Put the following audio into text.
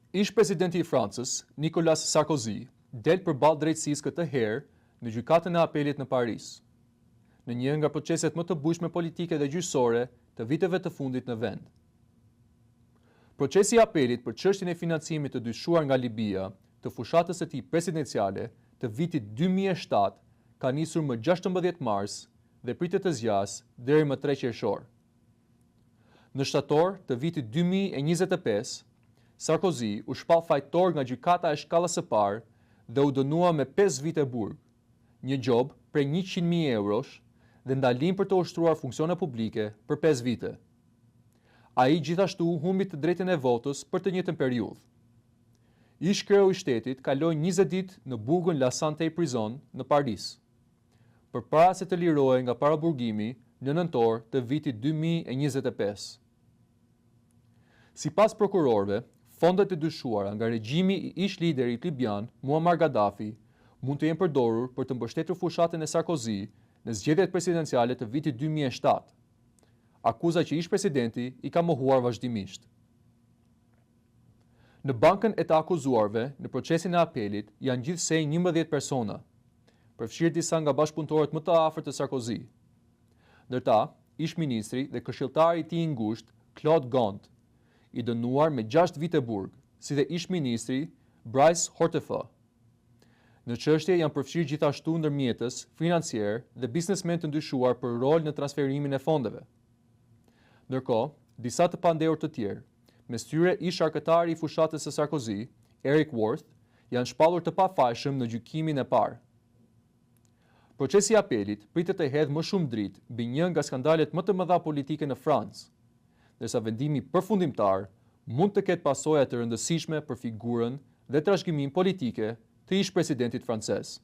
Ish presidenti i Francës, Nicolas Sarkozy, del përballë drejtësisë këtë herë në gjykatën e apelit në Paris, në një nga proceset më të bujshme politike dhe gjyqësore të viteve të fundit në vend. Procesi i apelit për çështjen e financimit të dyshuar nga Libia të fushatës së tij presidenciale të vitit 2007 ka nisur më 16 mars dhe pritet të zgjasë deri më 3 qershor. Në shtator të vitit 2025, Sarkozy u shpall fajtor nga gjykata e shkallës së parë dhe u dënua me 5 vite burg, një gjob prej 100.000 eurosh dhe ndalim për të ushtruar funksione publike për 5 vite. Ai gjithashtu humbi të drejtën e votës për të njëjtën periudhë. Ish kreu i shtetit kaloi 20 ditë në burgun La Santé Prison në Paris, përpara se të lirohej nga paraburgimi në nëntor të vitit 2025. Sipas prokurorëve, fondet e dyshuara nga regjimi i ish liderit libian Muammar Gaddafi mund të jenë përdorur për të mbështetur fushatën e Sarkozy në zgjedhjet presidenciale të vitit 2007, akuza që ish presidenti i ka mohuar vazhdimisht. Në bankën e të akuzuarve në procesin e apelit janë gjithsej 11 persona, përfshirë disa nga bashkëpunëtorët më të afërt të Sarkozy. Ndërta, ish ministri dhe këshilltari i tij i ngushtë, Claude Gont, i dënuar me 6 vite burg, si dhe ish ministri Brice Hortefeux. Në çështje janë përfshirë gjithashtu ndërmjetës, financier dhe biznesmen të ndyshuar për rol në transferimin e fondeve. Ndërkohë, disa të pandehur të tjerë, mes tyre ish arkëtari i fushatës së Sarkozy, Eric Worth, janë shpallur të pafajshëm në gjykimin e parë. Procesi i apelit pritet të hedhë më shumë dritë mbi një nga skandalet më të mëdha politike në Francë, ndërsa vendimi përfundimtar mund të ketë pasoja të rëndësishme për figurën dhe trashëgiminë politike të ish presidentit francez.